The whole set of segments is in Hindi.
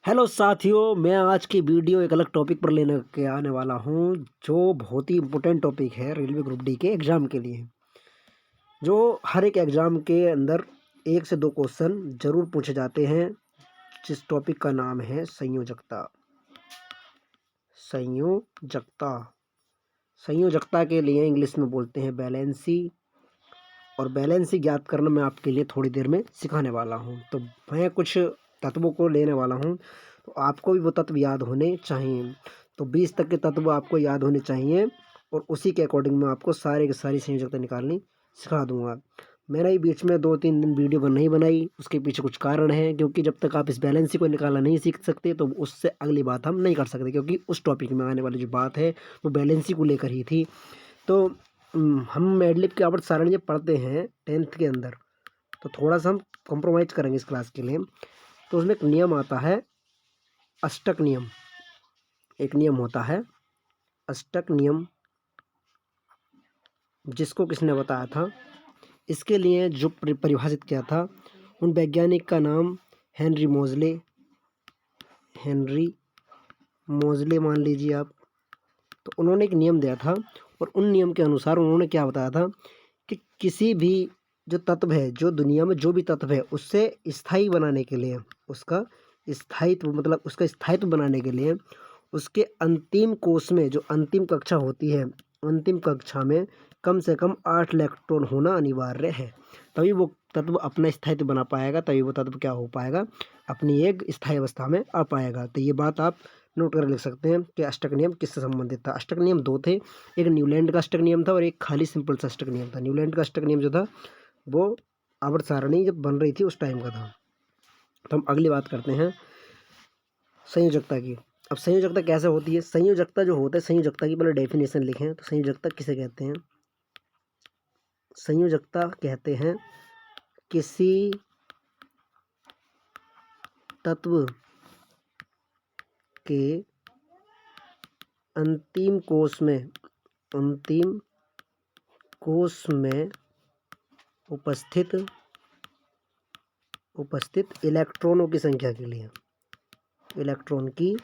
हेलो साथियों, मैं आज की वीडियो एक अलग टॉपिक पर लेने के आने वाला हूं, जो बहुत ही इम्पोर्टेंट टॉपिक है रेलवे ग्रुप डी के एग्ज़ाम के लिए। जो हर एक एग्ज़ाम के अंदर 1 से 2 क्वेश्चन ज़रूर पूछे जाते हैं, जिस टॉपिक का नाम है संयोजकता। संयोजकता संयोजकता के लिए इंग्लिश में बोलते हैं बैलेंसी, और बैलेंसी ज्ञात करना मैं आपके लिए थोड़ी देर में सिखाने वाला हूँ। तो मैं कुछ तत्वों को लेने वाला हूँ, तो आपको भी वो तत्व याद होने चाहिए। तो 20 तक के तत्व आपको याद होने चाहिए, और उसी के अकॉर्डिंग मैं आपको सारे की सारी संयोजकता निकालनी सिखा दूंगा। मैंने ही बीच में 2-3 दिन वीडियो नहीं बनाई, उसके पीछे कुछ कारण है, क्योंकि जब तक आप इस बैलेंसी को निकालना नहीं सीख सकते तो उससे अगली बात हम नहीं कर सकते, क्योंकि उस टॉपिक में आने वाली जो बात है वो बैलेंसी को लेकर ही थी। तो हम मैडलिप की आवर्त सारणी जब पढ़ते हैं 10th के अंदर, तो थोड़ा सा हम कॉम्प्रोमाइज़ करेंगे इस क्लास के लिए। तो उसमें एक नियम आता है, अष्टक नियम। एक नियम होता है अष्टक नियम, जिसको किसने बताया था, इसके लिए जो परिभाषित किया था, उन वैज्ञानिक का नाम हेनरी मोज़ले मान लीजिए आप। तो उन्होंने एक नियम दिया था, और उन नियम के अनुसार उन्होंने क्या बताया था कि किसी भी जो तत्व है, जो दुनिया में जो भी तत्व है, उससे स्थायी बनाने के लिए, उसका स्थायित्व बनाने के लिए उसके अंतिम कोश में, जो अंतिम कक्षा होती है, अंतिम कक्षा में कम से कम 8 इलेक्ट्रॉन होना अनिवार्य है। तभी वो तत्व अपना स्थायित्व बना पाएगा, तभी वो तत्व क्या हो पाएगा, अपनी एक स्थायी अवस्था में आ पाएगा। तो ये बात आप नोट कर लिख सकते हैं कि अष्टक नियम किससे संबंधित था। अष्टक नियम 2 थे, एक न्यूलैंड का अष्टक नियम था और एक खाली सिंपल सा अष्टक नियम था। न्यूलैंड का अष्टक नियम जो था वो आवर्त सारणी जब बन रही थी उस टाइम का था। तो हम अगली बात करते हैं संयोजकता की। अब संयोजकता कैसे होती है, संयोजकता जो होता है, संयोजकता की पहले डेफिनेशन लिखें। तो संयोजकता किसे कहते हैं? संयोजकता कहते हैं किसी तत्व के अंतिम कोश में उपस्थित इलेक्ट्रॉनों की संख्या के लिए, इलेक्ट्रॉन की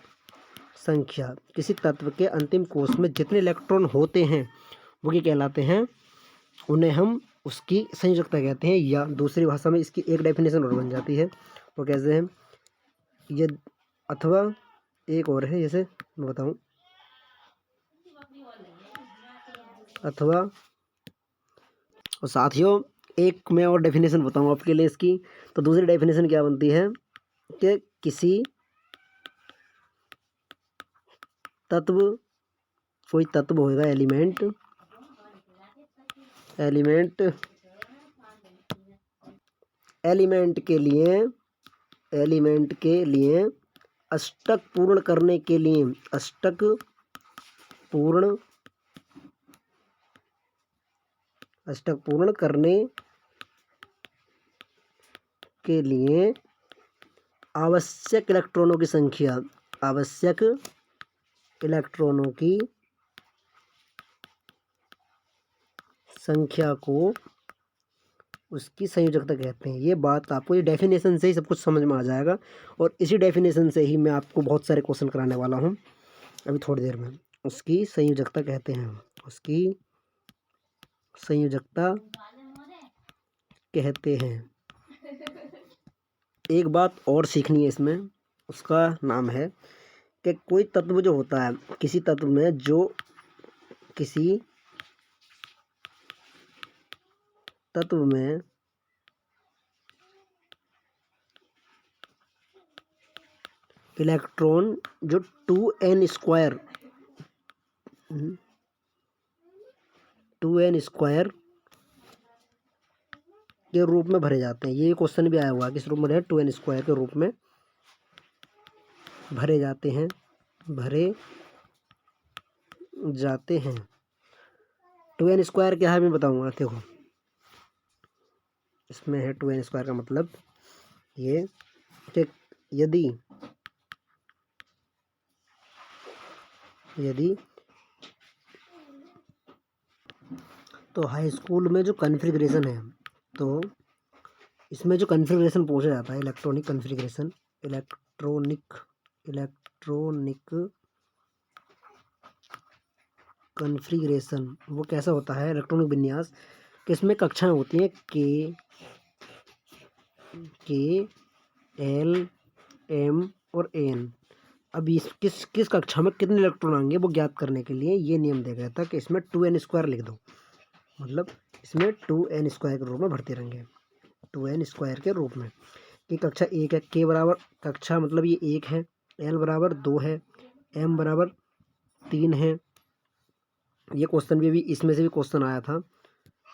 संख्या, किसी तत्व के अंतिम कोश में जितने इलेक्ट्रॉन होते हैं वो क्या कहलाते हैं, उन्हें हम उसकी संयोजकता कहते हैं। या दूसरी भाषा में इसकी एक डेफिनेशन और बन जाती है, वो कैसे हैं ये, अथवा एक और है, जैसे मैं बताऊं, अथवा। और साथियों, एक मैं और डेफिनेशन बताऊं आपके लिए इसकी। तो दूसरी डेफिनेशन क्या बनती है कि किसी तत्व, कोई तत्व होगा, एलिमेंट के लिए अष्टक पूर्ण करने के लिए, अष्टक पूर्ण करने के लिए आवश्यक इलेक्ट्रॉनों की संख्या को उसकी संयोजकता कहते हैं। ये बात आपको, ये डेफिनेशन से ही सब कुछ समझ में आ जाएगा, और इसी डेफिनेशन से ही मैं आपको बहुत सारे क्वेश्चन कराने वाला हूँ अभी थोड़ी देर में। उसकी संयोजकता कहते हैं, उसकी संयोजकता कहते हैं। एक बात और सीखनी है इसमें, उसका नाम है कि कोई तत्व जो होता है, किसी तत्व में जो किसी तत्व में इलेक्ट्रॉन जो 2n स्क्वायर के रूप में भरे जाते हैं। ये क्वेश्चन भी आया हुआ है, किस रूप में है, 2n स्क्वायर के रूप में भरे जाते हैं, 2n स्क्वायर क्या है मैं बताऊंगा। देखो, इसमें है 2n स्क्वायर का मतलब ये कि यदि तो हाई स्कूल में जो कॉन्फ़िगरेशन है, तो इसमें जो कॉन्फ़िगरेशन पूछा जाता है, इलेक्ट्रॉनिक कॉन्फ़िगरेशन, इलेक्ट्रॉनिक कॉन्फ़िगरेशन वो कैसा होता है, इलेक्ट्रॉनिक विन्यास कि इसमें कक्षाएं होती हैं के एल एम और एन। अब इस किस कक्षा में कितने इलेक्ट्रॉन आएंगे वो ज्ञात करने के लिए ये नियम दिया गया था कि इसमें 2n² लिख दो, मतलब इसमें 2n² के रूप में भरते रहेंगे, 2n² के रूप में। कि कक्षा 1 है, के बराबर कक्षा मतलब ये 1 है, एल बराबर 2 है, एम बराबर 3 है। ये क्वेश्चन भी इसमें से भी क्वेश्चन आया था,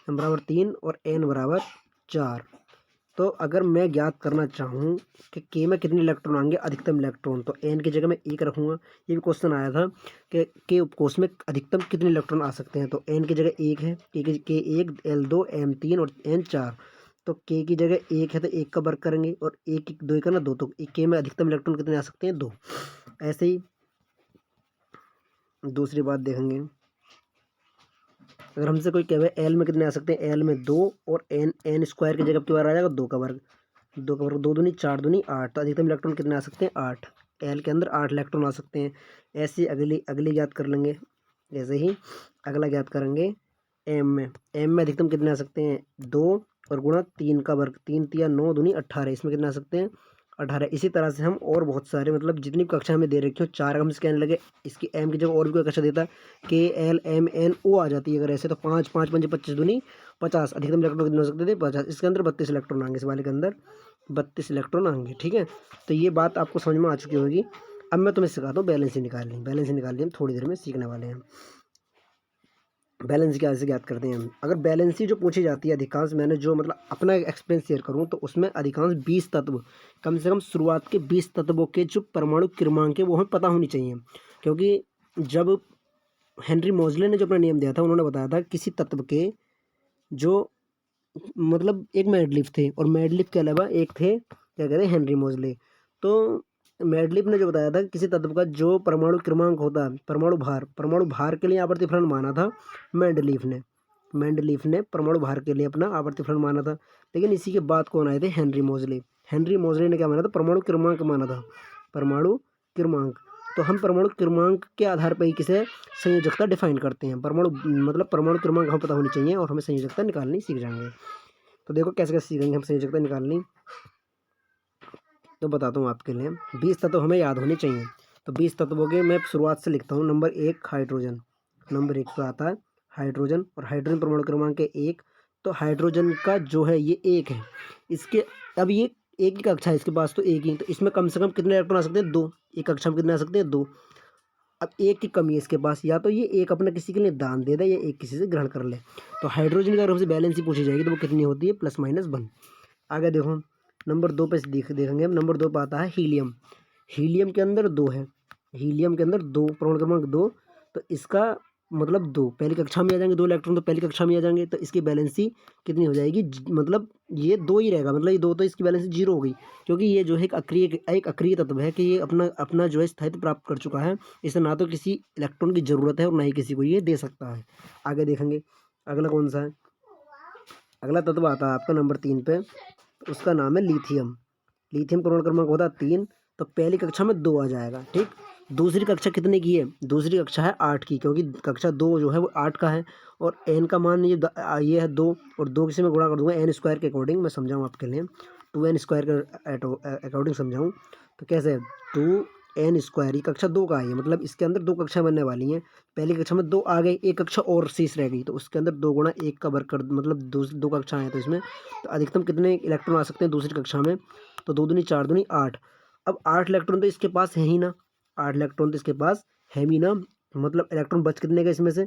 एम बराबर 3 और एन बराबर 4। तो अगर मैं ज्ञात करना चाहूँ कि के में कितने इलेक्ट्रॉन आएंगे, अधिकतम इलेक्ट्रॉन, तो एन की जगह मैं 1 रखूँगा। ये भी क्वेश्चन आया था कि के उपकोष में अधिकतम कितने इलेक्ट्रॉन आ सकते हैं, तो एन की जगह 1 है, के 1, एल 2, एम 3 और एन 4। तो के की जगह 1 है तो 1 का वर्ग करेंगे और 1 2 का ना 2, तो के में अधिकतम इलेक्ट्रॉन कितने आ सकते हैं, 2। ऐसे ही दूसरी बात देखेंगे, अगर हमसे कोई कहे एल में कितने आ सकते हैं, एल में 2 और एन² की जगह की बार आ जाएगा 2 का वर्ग, 2 का वर्ग 2 दूनी 4 दूनी 8, तो अधिकतम इलेक्ट्रॉन कितने आ सकते हैं, 8। एल के अंदर 8 इलेक्ट्रॉन आ सकते हैं। ऐसे अगली ज्ञात कर लेंगे। जैसे ही अगला ज्ञात करेंगे एम में अधिकतम कितने आ सकते हैं, 2 और गुणा 3 का वर्ग, 3 तिया 9 दूनी 18, इसमें कितने आ सकते हैं, 18। इसी तरह से हम और बहुत सारे मतलब जितनी कक्षा हमें दे रखी हो 4 हम इसके आने लगे, इसकी एम की जगह और भी कोई कक्षा देता है के एल एम एन ओ आ जाती है। अगर ऐसे तो 5 5 5 25 दूनी 50, अधिकतम इलेक्ट्रॉन कितने हो सकते थे, 50। इसके अंदर 32 इलेक्ट्रॉन आएंगे, इस वाले के अंदर 32 इलेक्ट्रॉन आएंगे। ठीक है, तो ये बात आपको समझ में आ चुकी होगी। अब मैं तुम्हें सिखाता हूँ बैलेंसी निकालनी। बैलेंसी निकालनी हम थोड़ी देर में सीखने वाले हैं। बैलेंस कैसे ज्ञात करते हैं हम, अगर बैलेंसी जो पूछी जाती है अधिकांश, मैंने जो मतलब अपना एक्सपीरियंस शेयर करूं तो उसमें अधिकांश 20 तत्व, कम से कम शुरुआत के 20 तत्वों के जो परमाणु क्रमांक है वो हमें पता होनी चाहिए। क्योंकि जब हेनरी मोजले ने जो अपना नियम दिया था, उन्होंने बताया था किसी तत्व के जो मतलब एक मेडलिफ थे और मेडलिफ के अलावा एक थे क्या कहते हैं, हेनरी मोजले। तो मेडलिफ ने जो बताया था किसी तत्व का जो परमाणु क्रमांक होता है, परमाणु भार के लिए आवर्ती फलन माना था मेंडलीफ ने परमाणु भार के लिए अपना आवर्ती फलन माना था। लेकिन इसी के बाद कौन आए थे, हेनरी मोजले ने क्या माना था, परमाणु क्रमांक माना था, परमाणु क्रमांक। तो हम परमाणु क्रमांक के आधार पर ही किसे संयोजकता डिफाइन करते हैं। परमाणु क्रमांक हमें पता होनी चाहिए और हमें संयोजकता निकालनी सीख जाएंगे। तो देखो कैसे कैसे सीखेंगे हम संयोजकता निकालनी, तो बताता हूँ आपके लिए। 20 तत्व हमें याद होने चाहिए। तो 20 तत्वों के मैं शुरुआत से लिखता हूँ। नंबर 1 हाइड्रोजन, नंबर 1 पर आता है हाइड्रोजन, और हाइड्रोजन परमाणु क्रमांक है 1। तो हाइड्रोजन का जो है ये 1 है, इसके अब ये एक ही कक्षा है इसके पास, तो एक ही, तो इसमें कम से कम कितने इलेक्ट्रॉन आ सकते हैं, 2। एक कक्षा में कितने आ सकते हैं, 2। अब एक की कमी है इसके पास, या तो ये एक अपना किसी के लिए दान दे दे या एक किसी से ग्रहण कर ले। तो हाइड्रोजन की अगर हमसे बैलेंसी पूछी जाएगी तो वो कितनी होती है, +-1। आगे देखो नंबर 2 पे देखेंगे हम। नंबर 2 पे आता है हीलियम। हीलियम के अंदर 2 है, हीलियम के अंदर 2 परमाणु क्रमांक 2। तो इसका मतलब 2 पहली कक्षा में आ जाएंगे, 2 इलेक्ट्रॉन तो पहली कक्षा में आ जाएंगे। तो इसकी बैलेंसी कितनी हो जाएगी, मतलब ये 2 ही रहेगा, मतलब ये 2, तो इसकी बैलेंसी 0 हो गई। क्योंकि ये जो है एक अक्रिय तत्व है कि ये अपना जो है स्थायित्व प्राप्त कर चुका है। इसे ना तो किसी इलेक्ट्रॉन की ज़रूरत है और ना ही किसी को ये दे सकता है। आगे देखेंगे अगला कौन सा है। अगला तत्व आता है आपका नंबर 3 पे, उसका नाम है लिथियम। लिथियम परमाणु क्रमांक होता है 3। तो पहली कक्षा में 2 आ जाएगा। ठीक, दूसरी कक्षा कितने की है, दूसरी कक्षा है 8 की, क्योंकि कक्षा 2 जो है वो 8 का है। और n का मान ये है 2, और 2 से मैं गुणा कर दूंगा n² के अकॉर्डिंग। मैं समझाऊँ आपके लिए 2n² के अकॉर्डिंग समझाऊँ तो कैसे है, 2n², ये कक्षा 2 का है, मतलब इसके अंदर 2 कक्षा बनने वाली हैं। पहली कक्षा में 2 आ गए, एक कक्षा और शेष रह गई, तो उसके अंदर 2 गुणा 1 का वर्ग कर, मतलब 2 कक्षाएँ हैं तो इसमें तो अधिकतम कितने इलेक्ट्रॉन आ सकते हैं दूसरी कक्षा में, तो 2 दूनी 4 दूनी 8। अब 8 इलेक्ट्रॉन तो इसके पास है ही ना, 8 इलेक्ट्रॉन तो इसके पास है ही ना, मतलब इलेक्ट्रॉन बच कितने का इसमें से,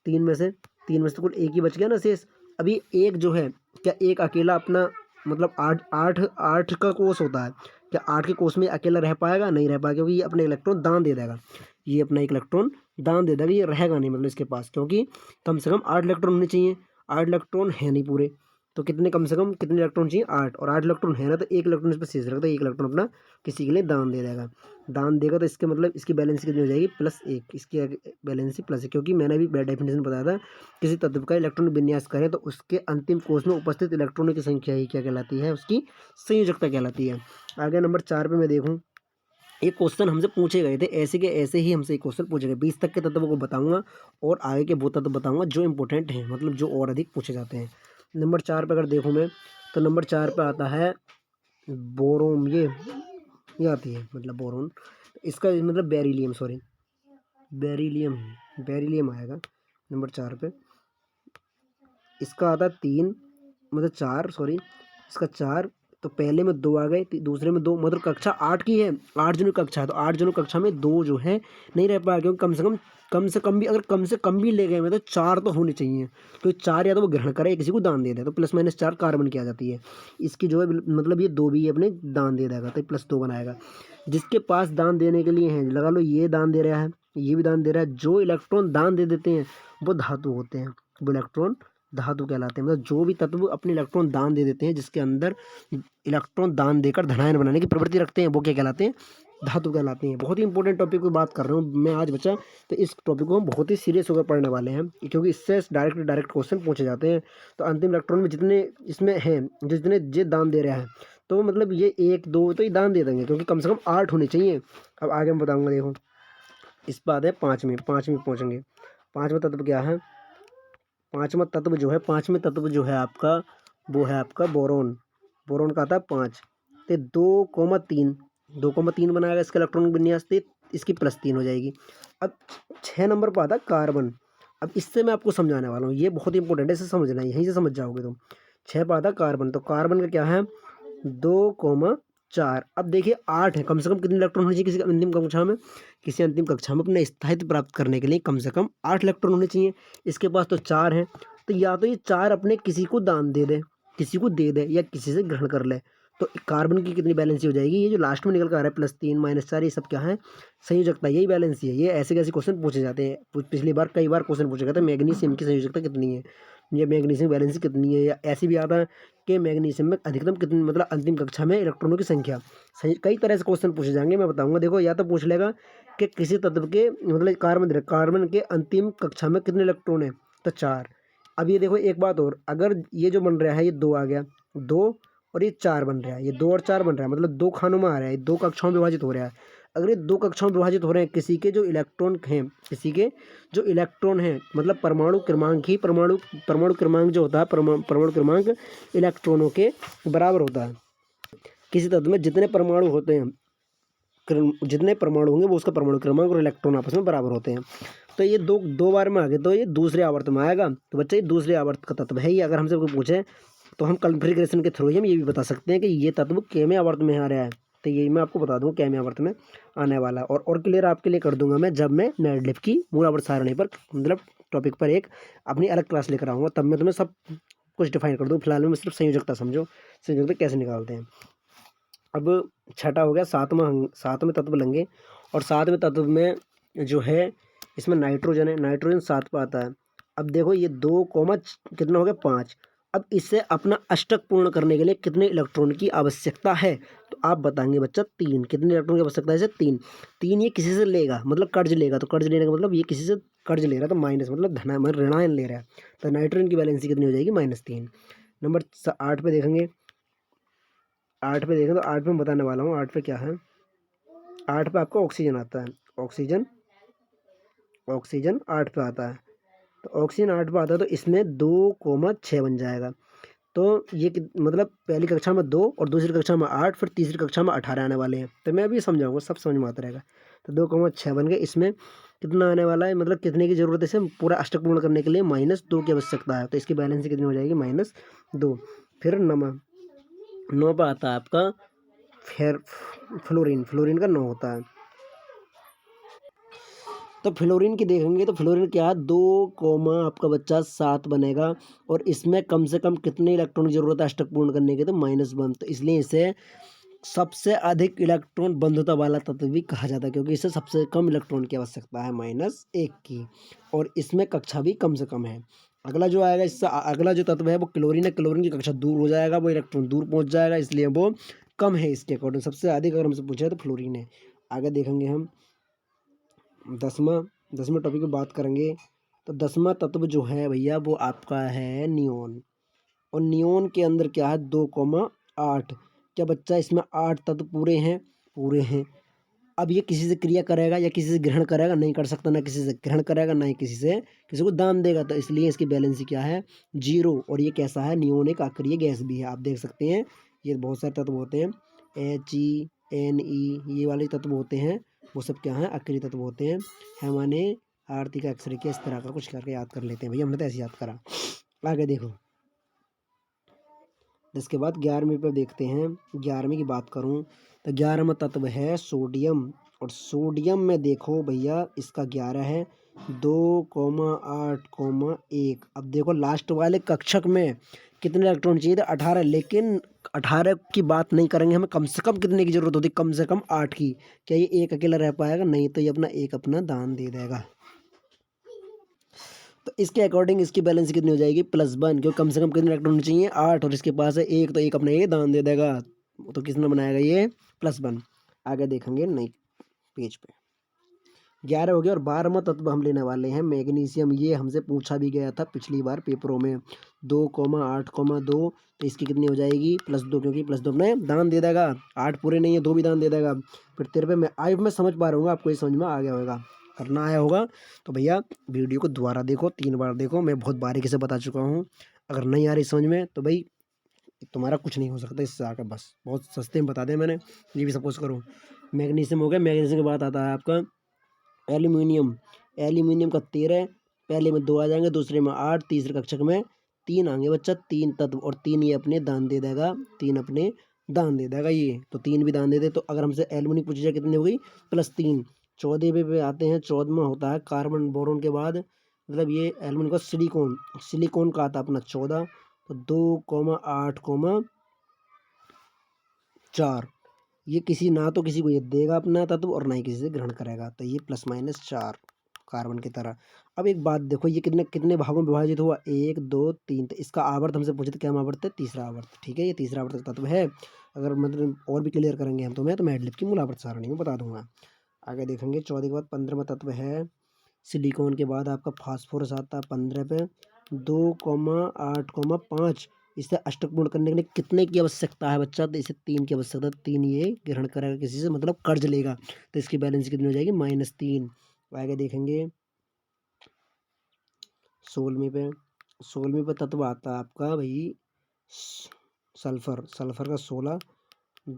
3 में से, तो कुल 1 ही बच गया ना शेष। अभी एक जो है, क्या एक अकेला अपना मतलब 8 का कोष होता है, क्या 8 के कोष में अकेला रह पाएगा, नहीं रह पाएगा, क्योंकि ये अपने इलेक्ट्रॉन दान दे देगा, ये अपना एक इलेक्ट्रॉन दान दे देगा, ये रहेगा नहीं मतलब इसके पास, क्योंकि कम से कम 8 इलेक्ट्रॉन होने चाहिए। 8 इलेक्ट्रॉन है नहीं पूरे, तो कितने कम से कम कितने इलेक्ट्रॉन चाहिए, 8, और 8 इलेक्ट्रॉन है ना, तो 1 इलेक्ट्रॉन इस पर शेष रखता है, 1 इलेक्ट्रॉन अपना किसी के लिए दान दे देगा। दान देगा तो इसके मतलब इसकी बैलेंस कितनी हो जाएगी, +1, इसकी बैलेंसी प्लस है। क्योंकि मैंने भी डेफिनेशन बताया था, किसी तत्व का इलेक्ट्रॉन विन्यास करें तो उसके अंतिम कोष में उपस्थित इलेक्ट्रॉनों की संख्या ही क्या कहलाती है, उसकी संयोजकता कहलाती है। आगे नंबर 4 पे मैं देखूँ, ये क्वेश्चन हमसे पूछे गए थे, ऐसे के ऐसे ही हमसे ये क्वेश्चन पूछे गए। 20 तक के तत्वों को बताऊंगा और आगे के वो तत्व बताऊंगा जो इंपॉर्टेंट हैं, मतलब जो और अधिक पूछे जाते हैं। नंबर 4 पे अगर देखूँ मैं, तो नंबर 4 पे आता है बोरोन। ये आती है मतलब बोरोन, इसका मतलब बेरिलियम, सॉरी बेरिलियम, बेरिलियम आएगा नंबर 4 पे। इसका आता है 3, मतलब 4, सॉरी इसका 4। तो पहले में 2 आ गए, दूसरे में 2, मतलब कक्षा 8 की है, 8 जनों की कक्षा है, तो 8 जनों की कक्षा में 2 जो है नहीं रह पाया, क्योंकि कम से कम भी, अगर कम से कम भी ले गए में तो 4 तो होने चाहिए। तो 4 या तो वो ग्रहण करे या किसी को दान दे दे, तो +-4 कार्बन की आ जाती है। इसकी जो है मतलब ये 2 भी अपने दान दे देगा, तो +2 बनाएगा। जिसके पास दान देने के लिए है, लगा लो ये दान दे रहा है, ये भी दान दे रहा है, जो इलेक्ट्रॉन दान दे देते हैं वो धातु होते हैं, वो इलेक्ट्रॉन धातु कहलाते हैं। मतलब जो भी तत्व अपने इलेक्ट्रॉन दान दे देते हैं, जिसके अंदर इलेक्ट्रॉन दान देकर धनायन बनाने की प्रवृत्ति रखते हैं, वो क्या कहलाते हैं? धातु कहलाते हैं। बहुत ही इंपॉर्टेंट टॉपिक की बात कर रहा हूँ मैं आज बच्चा, तो इस टॉपिक को हम बहुत ही सीरियस होकर पढ़ने वाले हैं, क्योंकि इससे डायरेक्ट क्वेश्चन पूछे जाते हैं। तो अंतिम इलेक्ट्रॉन में जितने इसमें हैं, जितने ये दान दे रहा है, तो मतलब ये 1 2 तो ये दान दे देंगे, क्योंकि कम से कम 8 होने चाहिए। अब आगे मैं बताऊँगा, देखो इस बात है 5 में पहुँचेंगे। 5वां तत्व क्या है? 5वां तत्व जो है आपका, वो है आपका बोरोन। बोरोन का आता है 5, तो 2,3, 2,3 बनाएगा इसका इलेक्ट्रॉनिक विन्यास, तो इसकी +3 हो जाएगी। अब 6 नंबर पर आता है कार्बन। अब इससे मैं आपको समझाने वाला हूँ, ये बहुत ही इंपॉर्टेंट है, इसे समझना है, यहीं से समझ जाओगे तुम। 6 पर आता है कार्बन, तो कार्बन का क्या है? 2,4। अब देखिए 8 है, कम से कम कितने इलेक्ट्रॉन होने चाहिए किसी अंतिम कक्षा में? किसी अंतिम कक्षा में अपने स्थायित्व प्राप्त करने के लिए कम से कम 8 इलेक्ट्रॉन होने चाहिए। इसके पास तो 4 हैं, तो या तो ये 4 अपने किसी को दान दे दे, किसी को दे दे, या किसी से ग्रहण कर ले। तो कार्बन की कितनी बैलेंसी हो जाएगी? ये जो लास्ट में निकल कर आ रहा है +3 -4, ये सब क्या है? संयोजकता, यही बैलेंसी है। ये ऐसे कैसे क्वेश्चन पूछे जाते हैं, पिछली बार कई बार क्वेश्चन पूछे गए थे, मैग्नीशियम की संयोजकता कितनी है, या मैग्नीशियम बैलेंसी कितनी है, या ऐसे भी आता है कि मैग्नीशियम में अधिकतम कितनी, मतलब अंतिम कक्षा में इलेक्ट्रॉनों की संख्या। सही, कई तरह से क्वेश्चन पूछे जाएंगे, मैं बताऊंगा। देखो या तो पूछ लेगा कि किसी तत्व के, मतलब कार्बन के अंतिम कक्षा में कितने इलेक्ट्रॉन है, तो 4। अब ये देखो एक बात और, अगर ये जो बन रहा है ये 2 आ गया, 2 और ये 4 बन रहा है, ये 2 और 4 बन रहा है, मतलब 2 खानों में आ रहा है, 2 कक्षाओं में विभाजित हो रहा है। अगर ये 2 कक्षाओं में विभाजित हो रहे हैं, किसी के जो इलेक्ट्रॉन हैं, किसी के जो इलेक्ट्रॉन हैं, मतलब परमाणु क्रमांक ही, परमाणु क्रमांक जो होता है, परमाणु क्रमांक इलेक्ट्रॉनों के बराबर होता है। किसी तत्व में जितने परमाणु होते हैं, जितने परमाणु होंगे वो उसका परमाणु क्रमांक और इलेक्ट्रॉन आपस में बराबर होते हैं। तो ये दो बार में आ गए, तो ये दूसरे आवर्त में आएगा। तो बच्चे ये दूसरे आवर्त का तत्व है। ये अगर हमसे कोई पूछे तो हम कॉन्फ़िगरेशन के थ्रू हम ये भी बता सकते हैं कि ये तत्व केवें आवर्त में आ रहा है। तो यही मैं आपको बता दूँ केवें आवर्त में आने वाला है, और क्लियर आपके लिए कर दूंगा मैं, जब मैं नेटलिफ की मूल आवर्त सारणी पर, मतलब टॉपिक पर एक अपनी अलग क्लास लेकर आऊँगा, तब मैं तुम्हें सब कुछ डिफाइन कर दूँ। फिलहाल में सिर्फ संयोजकता समझो, संयोजकता कैसे निकालते हैं। अब छठा हो गया, सातवें तत्व लेंगे, और 7वें तत्व में जो है, इसमें नाइट्रोजन है, नाइट्रोजन 7 पे आता है। अब देखो ये 2 कितना हो गया 5। अब इससे अपना अष्टक पूर्ण करने के लिए कितने इलेक्ट्रॉन की आवश्यकता है? तो आप बताएंगे बच्चा 3। कितने इलेक्ट्रॉन की आवश्यकता है इसे? 3। 3 ये किसी से लेगा, मतलब कर्ज लेगा, तो कर्ज लेने का मतलब ये किसी से कर्ज ले रहा है, तो माइनस मतलब धना, मतलब ऋणायन ले रहा है। तो नाइट्रोजन की वैलेंसी कितनी हो जाएगी? -3। नंबर 8 पे देखेंगे, 8 पे देखें तो 8 पे मैं बताने वाला हूँ, 8 पे क्या है। 8 पे आपका ऑक्सीजन आता है, ऑक्सीजन 8 पे आता है। तो ऑक्सीजन 8 पे आता है, तो इसमें 2,6 बन जाएगा। तो ये मतलब पहली कक्षा में 2 और दूसरी कक्षा में 8, फिर तीसरी कक्षा में 18 आने वाले हैं। तो मैं अभी समझाऊंगा, सब समझ में आता रहेगा। तो 2,6 बन गए। इसमें कितना आने वाला है, मतलब कितने की ज़रूरत है इसे पूरा अष्टक पूर्ण करने के लिए? -2 की आवश्यकता है। तो इसकी बैलेंस कितनी हो जाएगी? -2। फिर 9 पे आता है आपका फिर फ्लोरीन, फ्लोरीन का 9 होता है। तो फ्लोरीन की देखेंगे तो फ्लोरीन क्या है, 2 आपका बच्चा 7 बनेगा, और इसमें कम से कम कितने इलेक्ट्रॉन की जरूरत है अष्टक पूर्ण करने के? तो -1। तो इसलिए इसे सबसे अधिक इलेक्ट्रॉन बंधुता वाला तत्व भी कहा जाता है, क्योंकि इसे सबसे कम इलेक्ट्रॉन की आवश्यकता है, -1 की, और इसमें कक्षा भी कम से कम है। अगला जो आएगा, इससे अगला जो तत्व है वो क्लोरीन है। क्लोरीन की कक्षा दूर हो जाएगा, वो इलेक्ट्रॉन दूर पहुंच जाएगा, इसलिए वो कम है इसके अकॉर्डिंग। सबसे अधिक अगर हमसे पूछे तो फ्लोरीन है। आगे देखेंगे हम 10वां टॉपिक की बात करेंगे। तो 10वां तत्व जो है भैया वो आपका है नियोन, और नियोन के अंदर क्या है 2,8। क्या बच्चा इसमें 8 तत्व पूरे हैं? पूरे हैं। अब ये किसी से क्रिया करेगा या किसी से ग्रहण करेगा? नहीं कर सकता, ना किसी से ग्रहण करेगा, ना ही किसी को दान देगा। तो इसलिए इसकी वैलेंसी क्या है? 0। और ये कैसा है? नियोनिक अक्रिय गैस भी है। आप देख सकते हैं ये बहुत सारे तत्व होते हैं, HE, NE, ये वाले तत्व होते हैं, वो सब क्या हैं? अक्रिय तत्व होते हैं। है माने आर्थिक अक्षर के इस तरह का कुछ करके याद कर लेते हैं भैया, हमने तो ऐसे याद करा। आगे देखो, इसके बाद 11वीं पर देखते हैं। 11वीं की बात करूं तो 11वां तत्व है सोडियम। और सोडियम में देखो भैया इसका 11 है, 2,8,1। अब देखो लास्ट वाले कक्षक में कितने इलेक्ट्रॉन चाहिए थे? 18। लेकिन 18 की बात नहीं करेंगे, हमें कम से कम कितने की जरूरत होती? कम से कम 8 की। क्या ये एक अकेला रह पाएगा? नहीं, तो ये अपना दान दे देगा। तो इसके अकॉर्डिंग इसकी बैलेंस कितनी हो जाएगी? +1, क्योंकि कम से कम कितने इलेक्ट्रॉन चाहिए? 8, और इसके पास है 1, तो 1 अपना ये दान दे देगा। तो किसने बनाएगा? ये +1। आगे देखेंगे नई पेज पे। 11 हो गया। और 12वां तत्व हम लेने वाले हैं मैग्नीशियम। ये हमसे पूछा भी गया था पिछली बार पेपरों में, 2,8,2। तो इसकी कितनी हो जाएगी? +2, क्योंकि +2 अपने दान दे देगा। 8 पूरे नहीं है, 2 भी दान दे देगा। फिर 13 में मैं समझ पा रहा हूँ, आपको ये समझ में आ गया होगा, करना आया होगा। तो भैया वीडियो को दोबारा देखो, 3 बार देखो, मैं बहुत बारीकी से बता चुका हूँ। अगर नहीं आ रही समझ में तो भाई तुम्हारा कुछ नहीं हो सकता इससे आकर, बस बहुत सस्ते में बता दें मैंने। ये भी सपोज करो मैग्नीशियम हो गया। मैग्नीशियम के बाद आता है आपका एल्यूमिनियम। एल्यूमिनियम का 13, पहले में 2 आ जाएंगे, दूसरे में 8, तीसरे कक्षक में 3 आएंगे बच्चा। 3 तत्व, और 3 ये अपने दान दे देगा, 3 अपने दान दे देगा ये। तो 3 भी दान दे दे। तो अगर हमसे एल्यूमिनियम पूछी जाए कितनी हो गई? +3। 14वें पे आते हैं। 14वां होता है कार्बन बोरोन के बाद, मतलब ये एल्यूमिनियम का सिलिकॉन। सिलिकॉन का आता है अपना 14। तो 2,8,4। ये किसी ना तो किसी को ये देगा अपना तत्व, और ना ही किसी से ग्रहण करेगा। तो ये +-4 कार्बन की तरह। अब एक बात देखो, ये कितने कितने भागों में विभाजित हुआ? 1, 2, 3। तो इसका आवर्त हमसे पूछे थे, क्या आवर्त है? तीसरा आवर्त। ठीक है, ये तीसरा आवर्त का तत्व है। अगर मतलब और भी क्लियर करेंगे हम तो मैं एडलिब की मूल आवर्त सारणी में बता दूंगा। आगे देखेंगे 14 के बाद 15वां तत्व है सिलिकॉन। के बाद आपका फास्फोरस आता है 15 पे। 2,8,5। इसे अष्टक पूर्ण करने के लिए कितने की आवश्यकता है बच्चा? तो इसे 3 की आवश्यकता है। 3 ये ग्रहण करेगा किसी से, मतलब कर्ज लेगा। तो इसकी बैलेंस कितनी हो जाएगी? -3। आगे देखेंगे 16वीं पे। 16वीं पे तत्व आता है आपका भाई सल्फर। सल्फर का 16,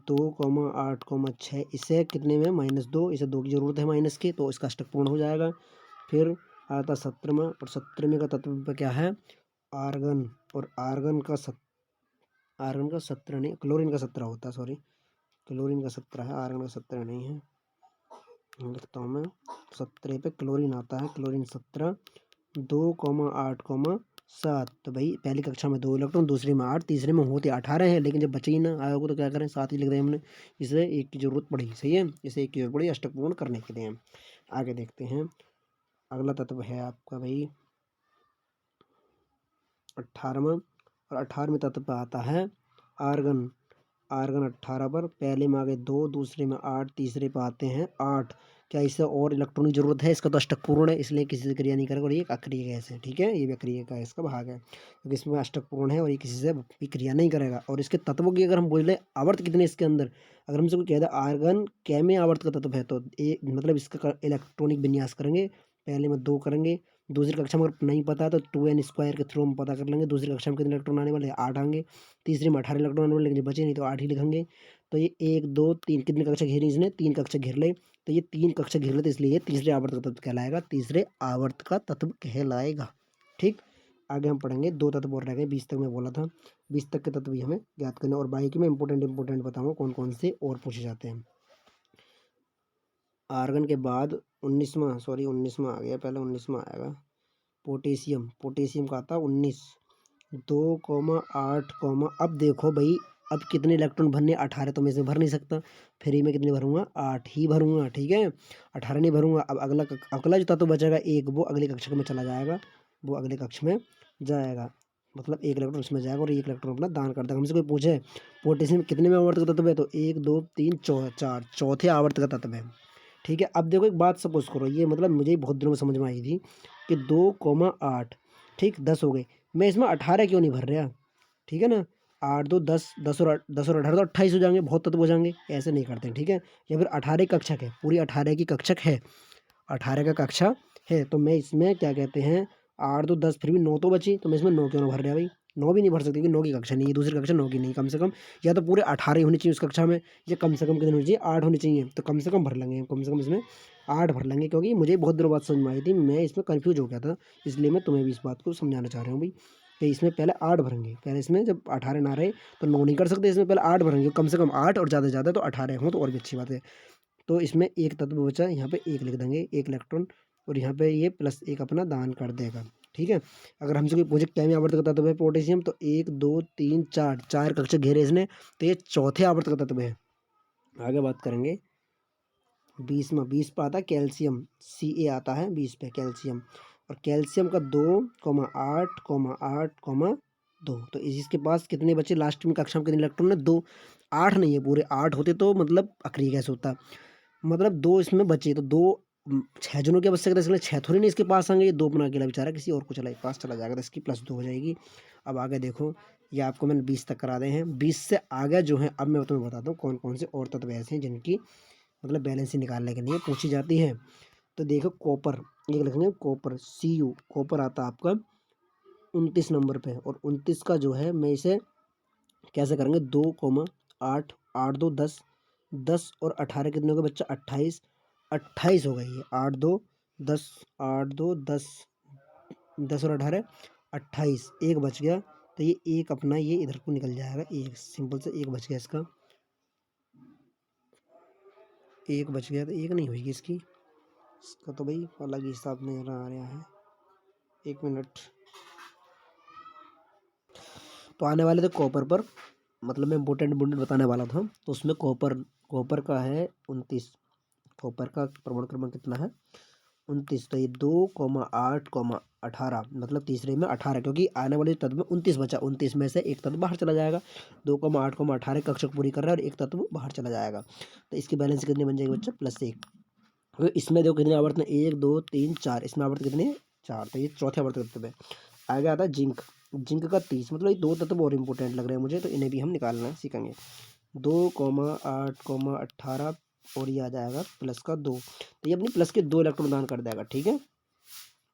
2,8,6। इसे कितने में? -2। इसे 2 की जरूरत है माइनस की, तो इसका अष्टक पूर्ण हो जाएगा। फिर आता 17वां। और 17वें का तत्व पे क्या है? आर्गन। और आर्गन का 17 नहीं, क्लोरीन का 17 होता है, सॉरी, क्लोरीन का 17 है, आर्गन का 17 नहीं है। लिखता हूँ मैं, 17 पे क्लोरीन आता है। क्लोरीन 17, 2,8,7। तो भाई पहली कक्षा में 2 इलेक्ट्रॉन, दूसरे में 8, तीसरे में होते 18 हैं। लेकिन जब बचे ही ना आया होगा तो क्या करें? 7 ही लिख दें हमने। इसे 1 की जरूरत पड़ी, सही है, इसे 1 की जरूरत पड़ी अष्टक पूर्ण करने के लिए। आगे देखते हैं, अगला तत्व है आपका भाई 18वां। और 18वें तत्व पर आता है आर्गन। आर्गन 18 पर, पहले में आ गए 2, दूसरे में 8, तीसरे पे आते हैं 8। क्या इसे और इलेक्ट्रॉन की जरूरत है? इसका तो अष्टक पूर्ण है, इसलिए किसी से क्रिया नहीं करेगा। और ये एक अक्रिय गैस है, ठीक है, ये भी अक्रिय का इसका भाग है, क्योंकि इसमें अष्टक पूर्ण है और ये किसी से भी क्रिया नहीं करेगा। और इसके तत्वों की अगर हम बोले आवर्त कितने इसके अंदर, अगर हमसे कोई कहता है आर्गन कै में आवर्त का तत्व है, तो मतलब इसका इलेक्ट्रॉनिक विन्यास करेंगे। पहले में 2 करेंगे, दूसरी कक्षा में अगर नहीं पता है तो 2n² के थ्रू हम पता कर लेंगे। दूसरी कक्षा में कितने इलेक्ट्रॉन आने वाले हैं? 8 आएंगे। तीसरी में 18 इलेक्ट्रॉन आने वाले, लेकिन जो बचे नहीं तो 8 ही लिखेंगे। तो ये 1, 2, 3 कितनी कक्षा घेरी इसने? 3 कक्षा घेर ले। तो ये 3 कक्षा घेर ले, तो इसलिए ये तीसरे आवर्त का तत्व कहलाएगा, तीसरे आवर्त का तत्व कहलाएगा। ठीक, आगे हम पढ़ेंगे। 2 तत्व और रह गए, 20 तक मैं बोला था, 20 तक के तत्व भी हमें ज्ञात करना। और बाकी में इंपॉर्टेंट बताऊंगा कौन कौन से और पूछे जाते हैं। आर्गन के बाद 19वां आ गया, पहले 19वां आएगा पोटेशियम। पोटेशियम का आता 19, 2,8, अब देखो भाई, अब कितने इलेक्ट्रॉन भरने? 18। तो मैं इसमें भर नहीं सकता, फ्री में कितने भरूंगा? 8 ही भरूंगा, ठीक है, 18 नहीं भरूंगा। अब अगला जो तत्व बचेगा एक, वो अगले कक्षा में चला जाएगा, वो अगले कक्ष में जाएगा, मतलब 1 इलेक्ट्रॉन उसमें जाएगा और 1 इलेक्ट्रॉन अपना दान कर देगा। हमसे कोई पूछे पोटेशियम कितने में आवर्त का तत्व है, तो 1, 2, 3, 4, चौथे आवर्त का तत्व है, ठीक है। अब देखो एक बात सपोज करो, ये मतलब मुझे बहुत दिनों में समझ में आई थी कि 2,8, ठीक, 10 हो गए, मैं इसमें 18 क्यों नहीं भर रहा? ठीक है ना, 8 2 10, 10 और 18 तो 28 हो जाएंगे, बहुत तत्व हो जाएंगे, ऐसे नहीं करते हैं, ठीक है। या फिर 18 कक्षक है, पूरी 18 की कक्षक है, 18 का कक्षा है, तो मैं इसमें क्या कहते हैं 8 2 10, फिर भी 9 तो बची, तो मैं इसमें 9 क्यों ना भर रहा भाई, 9 भी नहीं भर सकती क्योंकि 9 की कक्षा नहीं है, दूसरी कक्षा 9 की नहीं, कम से कम या तो पूरे 18 होनी चाहिए उस कक्षा में, या कम से कम कितनी होनी चाहिए 8 होनी चाहिए, तो कम से कम भर लेंगे, कम से कम इसमें 8 भर लेंगे, क्योंकि मुझे बहुत दिनों बाद समझ में आई थी, मैं इसमें कन्फ्यूज हो गया था, इसलिए मैं तुम्हें भी इस बात को समझाना चाह रहा हूँ भाई, कि इसमें पहले 8 भरेंगे, पहले इसमें जब 18 ना रहे तो 9 नहीं कर सकते, इसमें पहले 8 भरेंगे, कम से कम 8 और ज़्यादा से ज़्यादा तो 18 हों तो और भी अच्छी बात है। तो इसमें एक तत्व बचा, यहाँ पे एक लिख देंगे, एक इलेक्ट्रॉन, और यहाँ पे ये प्लस एक अपना दान कर देगा, ठीक है। अगर हमसे कोई पूछे क्या में आवर्तक तत्व है पोटेशियम, तो 1 2 3 4, 4 कक्षक घेरे इसने, तो ये चौथे आवर्तक तत्व है। आगे बात करेंगे 20 में, 20 पे आता है कैल्शियम, Ca आता है 20 पे कैल्शियम, और कैल्शियम का 2,8,8,2, तो इसके पास कितने बचे लास्ट में कक्षा में, कितने इलेक्ट्रॉन है 2, 8 नहीं है पूरे, 8 होते तो मतलब आखिरी गैस होता, मतलब 2 इसमें बचे, तो 2 6 जनों की आवश्यकता है, इसलिए 6 थोड़ी नहीं इसके पास आएंगे, ये 2 अपना अकेला बेचारा किसी और को चला पास चला जाएगा, तो इसकी +2 हो जाएगी। अब आगे देखो, ये आपको मैंने 20 तक करा दे हैं, 20 से आगे जो है अब मैं तुम्हें बताता हूँ कौन कौन से और तत्व ऐसे हैं जिनकी मतलब बैलेंस निकालने के लिए पूछी जाती है। तो देखो कॉपर, एक लिखेंगे कॉपर, Cu, कॉपर आता है आपका 29 नंबर पे, और 29 का जो है मैं इसे कैसे करेंगे 2,8, 8 2 10, 10 और 18 कितने हो गए बच्चा 28, 28 हो गई है, 8 2 10, 8 2 10, 10 और 18 28, एक बच गया, तो ये एक अपना ये इधर को निकल जाएगा, एक सिंपल से एक बच गया इसका, एक बच गया, तो एक नहीं होगी इसका तो भाई अलग ही हिसाब नहीं आ रहा है, 1 मिनट। तो आने वाले थे कॉपर पर, मतलब मैं इम्पोर्टेंट बताने वाला था, तो उसमें कॉपर, कॉपर का है 29, कॉपर का परमाणु क्रमांक कितना है 29, तो ये 2,8,18, मतलब तीसरे में 18, क्योंकि आने वाले तत्व में 29 बचा, 29 में से एक तत्व बाहर चला जाएगा, 2,8,18 कक्षक पूरी कर रहा है और एक तत्व बाहर चला जाएगा, तो इसकी बैलेंस कितनी बन जाएगी बच्चा +1। तो इसमें देखो कितने आवर्त 1 2 3 4, इसमें आवर्त कितने 4, तो ये चौथे आवर्त तत्व है। आगे आता है जिंक, जिंक का 30, मतलब ये 2 तत्व और इंपॉर्टेंट लग रहे हैं मुझे, तो इन्हें भी हम निकालना सीखेंगे, 2,8,18 और ये आ जाएगा प्लस का 2, तो ये अपनी प्लस के 2 इलेक्ट्रॉन दान कर देगा, ठीक है।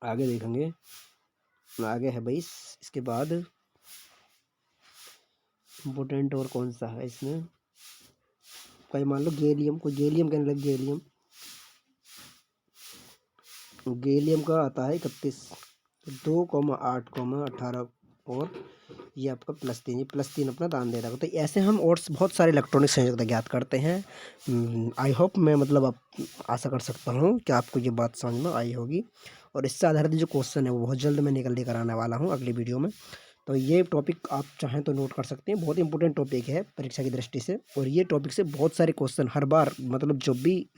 आगे देखेंगे, आगे है भाई इसके बाद इम्पोर्टेंट और कौन सा है इसमें, कोई मान लो गैलियम, कोई गैलियम कहने लगे, गैलियम, गैलियम का आता है 31, 2,8,18 और ये आपका +3, ये +3 अपना दान दे देगा। तो ऐसे हम और बहुत सारे इलेक्ट्रॉनिक संयोजकता ज्ञात करते हैं। आई होप मैं मतलब आप आशा कर सकता हूँ कि आपको ये बात समझ में आई होगी, और इससे आधारित जो क्वेश्चन है वो बहुत जल्द मैं निकल लेकर आने वाला हूँ अगली वीडियो में। तो ये टॉपिक आप चाहें तो नोट कर सकते हैं, बहुत इंपॉर्टेंट टॉपिक है परीक्षा की दृष्टि से, और ये टॉपिक से बहुत सारे क्वेश्चन हर बार मतलब जो भी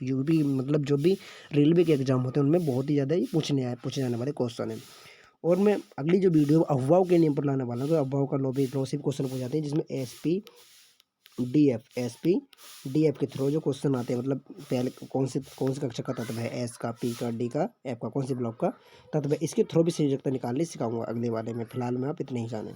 मतलब जो भी रेलवे के एग्जाम होते हैं उनमें बहुत ही ज़्यादा ही पूछे जाने वाले क्वेश्चन हैं। और मैं अगली जो वीडियो अफवाहों के नियम पर लाने वाला हूँ, तो अफवाहों का लॉसिव क्वेश्चन पूछ जाते हैं, जिसमें एस पी डी एफ के थ्रू जो क्वेश्चन आते हैं, मतलब पहले कौन सी कक्षा का तत्व है, एस का, पी का, डी का, एफ का, कौन सी ब्लॉक का तत्व है, इसके थ्रू भी संयोजकता निकालनी सिखाऊंगा अगले वाले में। फिलहाल में आप इतने ही जानें।